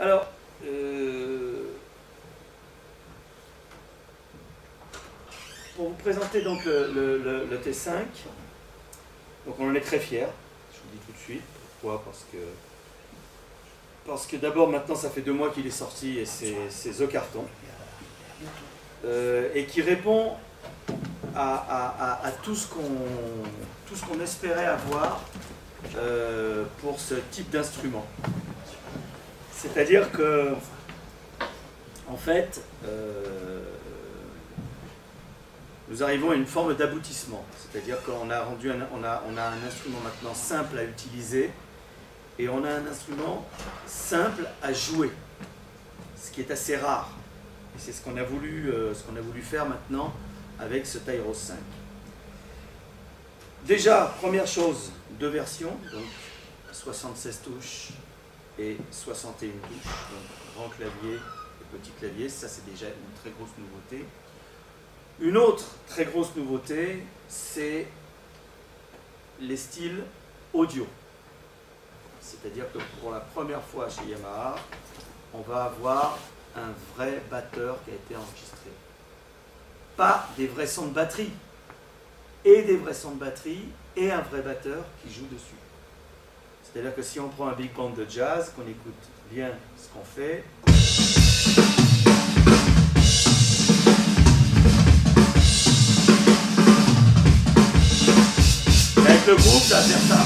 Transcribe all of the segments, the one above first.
Alors, pour vous présenter donc le T5, donc on en est très fiers, je vous le dis tout de suite. Pourquoi? Parce que d'abord maintenant ça fait 2 mois qu'il est sorti et c'est The Carton. Et qui répond à tout ce qu'on espérait avoir pour ce type d'instrument. C'est-à-dire que, en fait, nous arrivons à une forme d'aboutissement. C'est-à-dire qu'on a rendu on a un instrument maintenant simple à utiliser et on a un instrument simple à jouer, ce qui est assez rare. Et c'est ce qu'on a voulu faire maintenant avec ce Tyros 5. Déjà, première chose, 2 versions, donc 76 touches et 61 touches, donc grand clavier et petit clavier, ça c'est déjà une très grosse nouveauté. Une autre très grosse nouveauté, c'est les styles audio. C'est-à-dire que pour la première fois chez Yamaha, on va avoir un vrai batteur qui a été enregistré. Pas des vrais sons de batterie, et des vrais sons de batterie, et un vrai batteur qui joue dessus. C'est-à-dire que si on prend un big band de jazz, qu'on écoute bien ce qu'on fait, avec le groupe, ça va faire ça.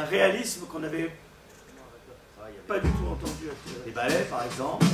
Réalisme qu'on n'avait pas du tout entendu avec les ballets par exemple.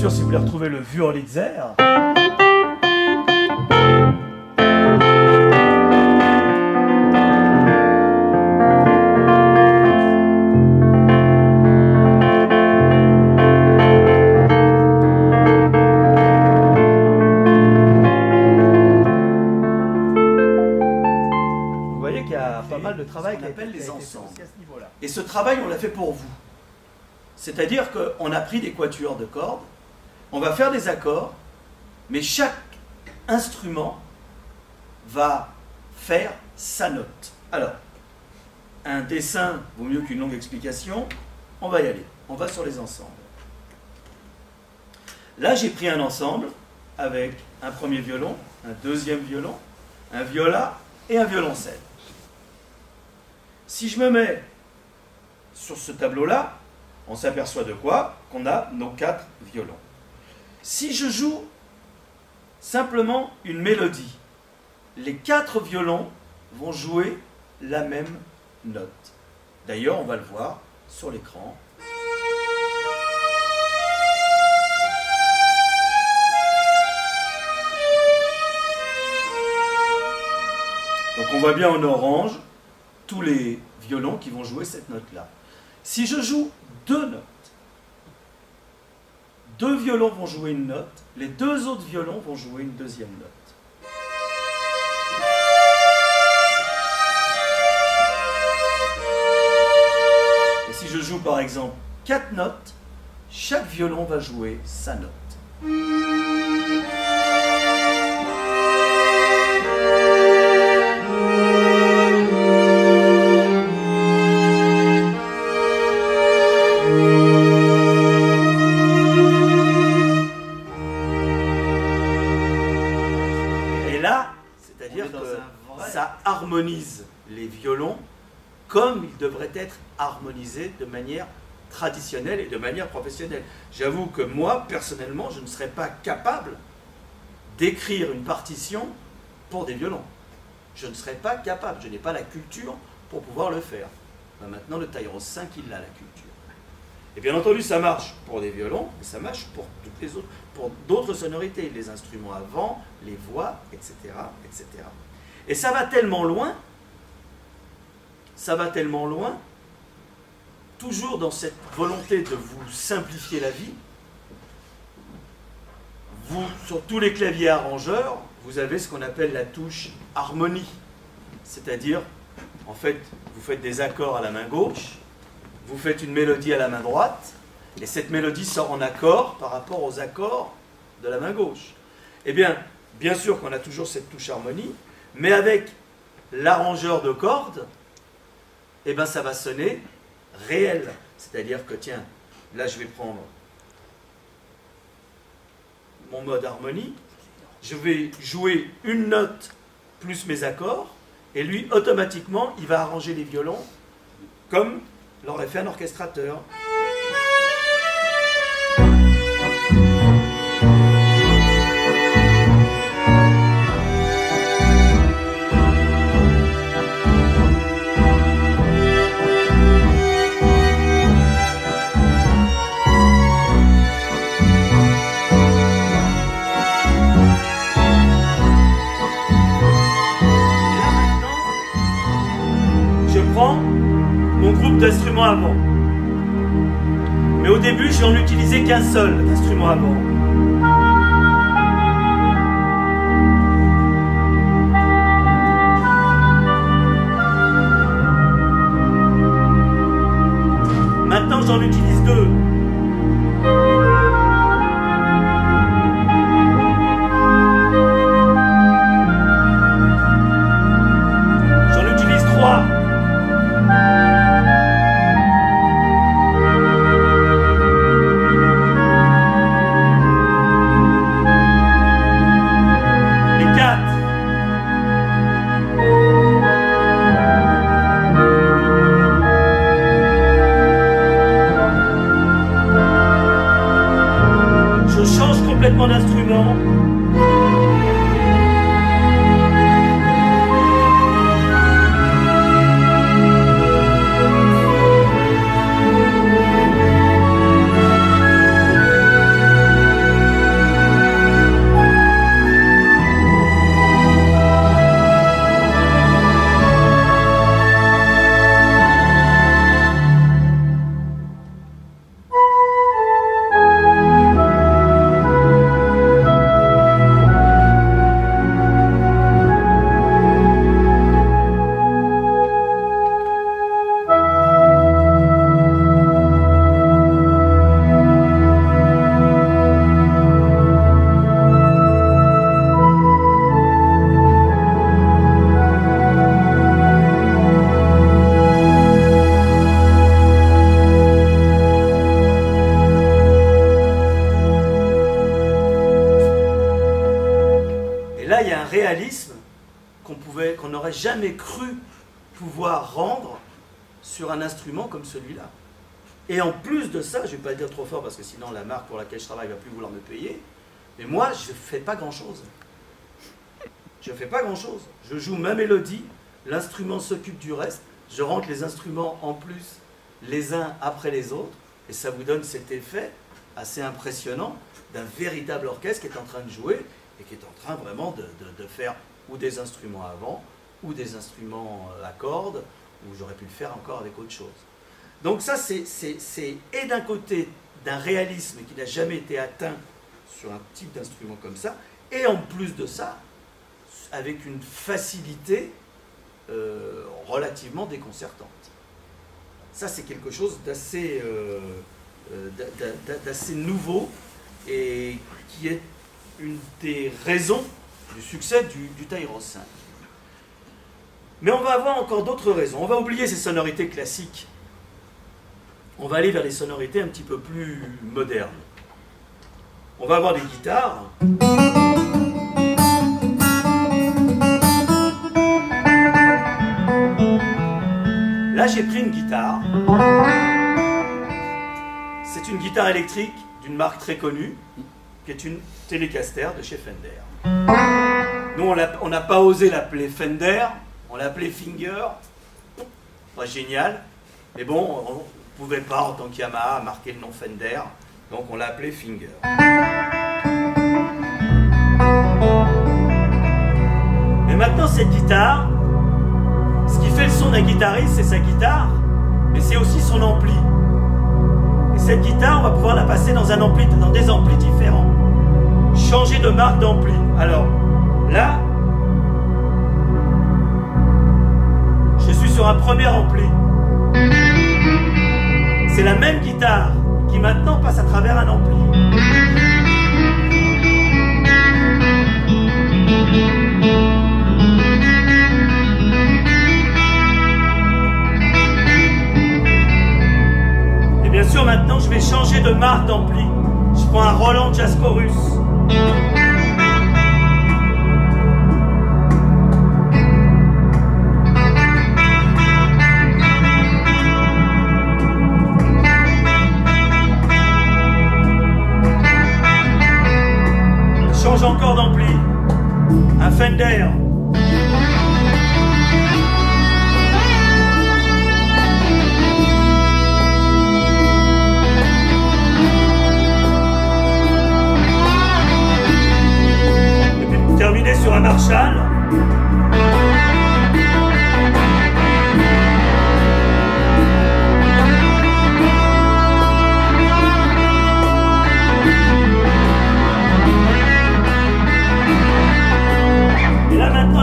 Si vous voulez retrouver le Wurlitzer, vous voyez qu'il y a pas mal de travail qu'on appelle les ensembles. Et ce travail, on l'a fait pour vous. C'est-à-dire qu'on a pris des quatuors de cordes. On va faire des accords, mais chaque instrument va faire sa note. Alors, un dessin vaut mieux qu'une longue explication. On va y aller. On va sur les ensembles. Là, j'ai pris un ensemble avec un premier violon, un deuxième violon, un viola et un violoncelle. Si je me mets sur ce tableau-là, on s'aperçoit de quoi? Qu'on a nos 4 violons. Si je joue simplement une mélodie, les 4 violons vont jouer la même note. D'ailleurs, on va le voir sur l'écran. on voit bien en orange tous les violons qui vont jouer cette note-là. Si je joue deux notes, deux violons vont jouer une note, les deux autres violons vont jouer une deuxième note. Et si je joue par exemple quatre notes, chaque violon va jouer sa note. Ça harmonise les violons comme ils devraient être harmonisés de manière traditionnelle et de manière professionnelle. J'avoue que moi, personnellement, je ne serais pas capable d'écrire une partition pour des violons. Je ne serais pas capable, je n'ai pas la culture pour pouvoir le faire. Ben maintenant, le Tyros 5, il a la culture. Et bien entendu, ça marche pour des violons, mais ça marche pour toutes les autres, pour d'autres sonorités, les instruments à vent, les voix, etc., etc. Et ça va tellement loin, toujours dans cette volonté de vous simplifier la vie. Vous, sur tous les claviers arrangeurs, vous avez ce qu'on appelle la touche harmonie. C'est-à-dire, en fait, vous faites des accords à la main gauche, vous faites une mélodie à la main droite, et cette mélodie sort en accord par rapport aux accords de la main gauche. Eh bien sûr qu'on a toujours cette touche harmonie, mais avec l'arrangeur de cordes, eh ben ça va sonner réel. C'est-à-dire que, tiens, là je vais prendre mon mode harmonie, je vais jouer une note plus mes accords, et lui, automatiquement, il va arranger les violons comme l'aurait fait un orchestrateur. Mon groupe d'instruments à vent. Mais au début, je n'en utilisais qu'un seul instrument à vent. Maintenant, j'en utilise deux. J'en utilise trois. Complètement d'instruments. Là, il y a un réalisme qu'on n'aurait jamais cru pouvoir rendre sur un instrument comme celui-là. Et en plus de ça, je ne vais pas le dire trop fort parce que sinon la marque pour laquelle je travaille ne va plus vouloir me payer, mais moi, je ne fais pas grand-chose. Je ne fais pas grand-chose. Je joue ma mélodie, l'instrument s'occupe du reste, je rentre les instruments en plus, les uns après les autres, et ça vous donne cet effet assez impressionnant d'un véritable orchestre qui est en train de jouer et qui est en train vraiment de faire ou des instruments à vent ou des instruments à cordes, ou j'aurais pu le faire encore avec autre chose. Donc ça, c'est et d'un côté d'un réalisme qui n'a jamais été atteint sur un type d'instrument comme ça, et en plus de ça, avec une facilité relativement déconcertante. Ça, c'est quelque chose d'assez nouveau et qui est une des raisons du succès du Tyros 5. Mais on va avoir encore d'autres raisons. On va oublier ces sonorités classiques. On va aller vers des sonorités un petit peu plus modernes. On va avoir des guitares. Là, j'ai pris une guitare. C'est une guitare électrique d'une marque très connue, qui est une Telecaster de chez Fender. Nous, on n'a pas osé l'appeler Fender, on l'a appelé Finger. Pas génial, mais bon, on ne pouvait pas, en tant qu'Yamaha, marquer le nom Fender, donc on l'a appelé Finger. Mais maintenant, cette guitare, ce qui fait le son d'un guitariste, c'est sa guitare, mais c'est aussi son ampli. Et cette guitare, on va pouvoir la passer dans des amplis différents. Changer de marque d'ampli. Alors, là, je suis sur un premier ampli. C'est la même guitare qui maintenant passe à travers un ampli. Et bien sûr, maintenant, je vais changer de marque d'ampli. Je prends un Roland Jazz Chorus. Change encore d'ampli. Un Fender. Et puis terminer sur un Marshall.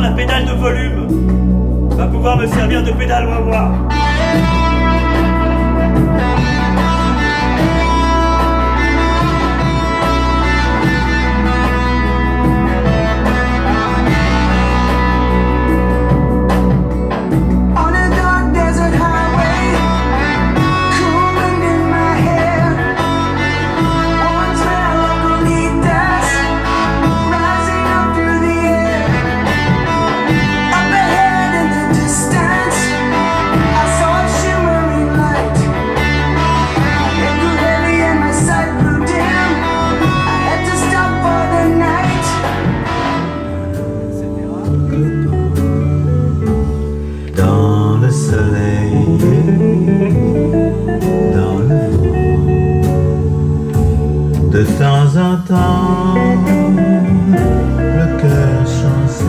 La pédale de volume va pouvoir me servir de pédale wah-wah. De temps en temps, le cœur chancelle,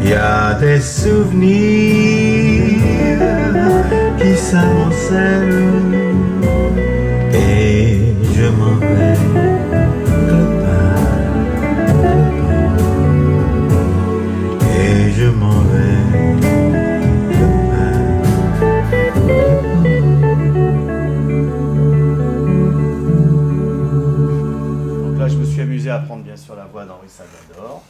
il y a des souvenirs qui s'amoncellent et je m'en vais et je m'en vais. À prendre bien sûr la voix d'Henri Salvador,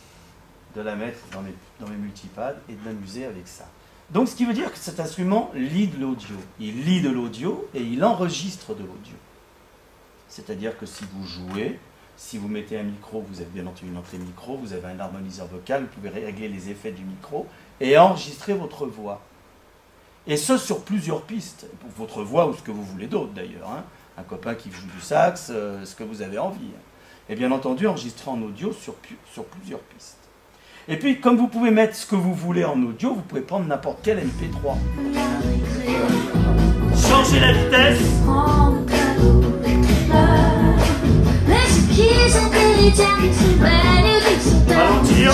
de la mettre dans mes multipads et de m'amuser avec ça. Donc ce qui veut dire que cet instrument lit de l'audio. Il lit de l'audio et il enregistre de l'audio. C'est-à-dire que si vous jouez, si vous mettez un micro, vous avez bien entendu une entrée micro, vous avez un harmoniseur vocal, vous pouvez régler les effets du micro et enregistrer votre voix. Et ce sur plusieurs pistes, votre voix ou ce que vous voulez d'autre d'ailleurs. Hein. Un copain qui joue du sax, ce que vous avez envie. Et bien entendu enregistrer en audio sur plusieurs pistes. Et puis comme vous pouvez mettre ce que vous voulez en audio, vous pouvez prendre n'importe quel MP3. Changer la vitesse. Ralentir.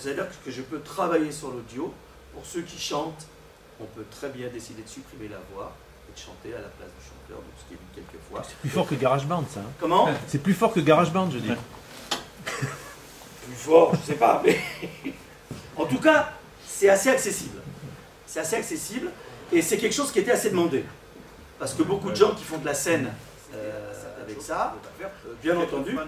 c'est-à-dire que je peux travailler sur l'audio. Pour ceux qui chantent, on peut très bien décider de supprimer la voix et de chanter à la place du chanteur, donc ce qui est dit quelques fois. C'est plus fort que GarageBand, ça. Hein. Comment? C'est plus fort que GarageBand, je dis. Plus fort, je sais pas, mais en tout cas, c'est assez accessible. C'est assez accessible et c'est quelque chose qui était assez demandé. Parce que beaucoup de gens qui font de la scène avec ça, bien entendu,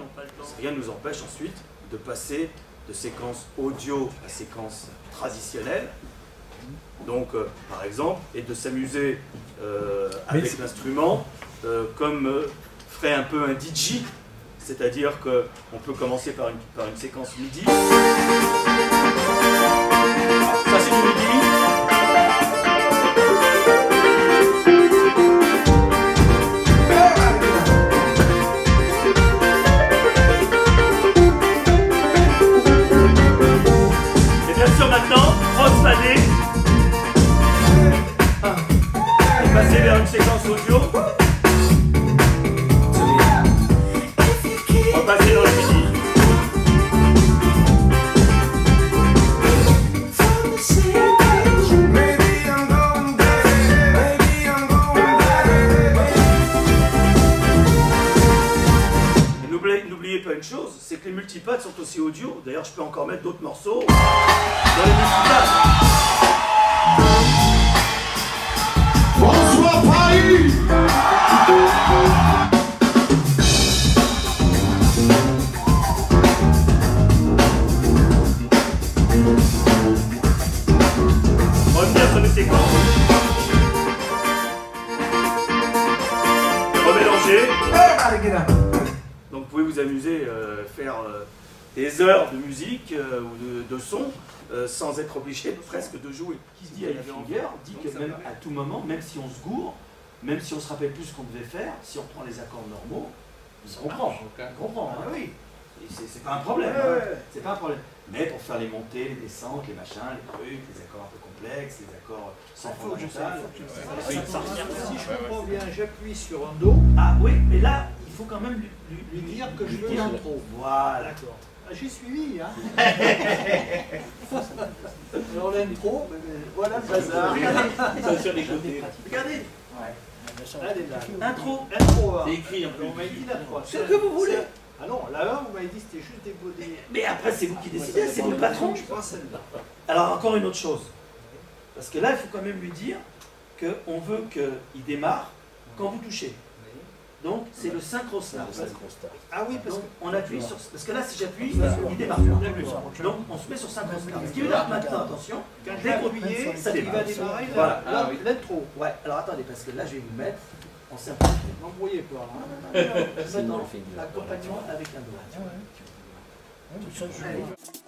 rien ne nous empêche ensuite de passer de séquences audio à séquences traditionnelles. Donc, par exemple, et de s'amuser avec l'instrument comme ferait un peu un DJ. C'est-à-dire qu'on peut commencer par une séquence MIDI. Ça c'est du MIDI. Et bien sûr maintenant, cross-fadé. Et passer vers une séquence audio. Passer dans le midi. N'oubliez pas une chose, c'est que les multipads sont aussi audio. D'ailleurs, je peux encore mettre d'autres morceaux dans les multipads. François Paris. Revenir sur les séquences. Remélanger. Donc vous pouvez vous amuser, faire des heures de musique ou de son sans être obligé presque de jouer. Qui se dit à une filière dit que même à tout moment, même si on se gourre, même si on se rappelle plus ce qu'on devait faire, si on prend les accords normaux, on comprend. On comprend, hein, oui. C'est pas un problème. C'est pas un problème. Mais pour faire les montées, les descentes, les machins, les trucs, les accords un peu complexes, les accords sans fondamental. Si je comprends bien, j'appuie sur un Do. Ah oui, mais là, il faut quand même Lui dire que je veux dire l'intro. Voilà. D'accord. Ah, j'ai suivi, hein. Alors l'intro, voilà le bazar. Sur les côtés. Regardez. Allez, là. Intro. Intro 1. C'est écrit en On m'a dit la 3. Ce que vous voulez. Ah non, la 1, vous m'avez dit c'était juste des bodés. Mais après, c'est vous qui décidez, c'est vous le patron. Je prends celle-là. Alors, encore une autre chose. Parce que là, il faut quand même lui dire qu'on veut qu'il démarre quand vous touchez. Donc, c'est le synchro start. Ah oui, parce Donc, que. on appuie sur. Parce que là, si j'appuie, il démarre. Donc, on se met sur synchro start. Ce qui veut dire que maintenant, attention, Quand je dès vais qu'on appuyer, appuie, ça il démarre. va démarrer Voilà. l'intro. Ouais, alors attendez, parce que là, je vais vous mettre en simplifié. N'embrouillez pas. Maintenant, accompagnement avec un doigt. Tout ça, je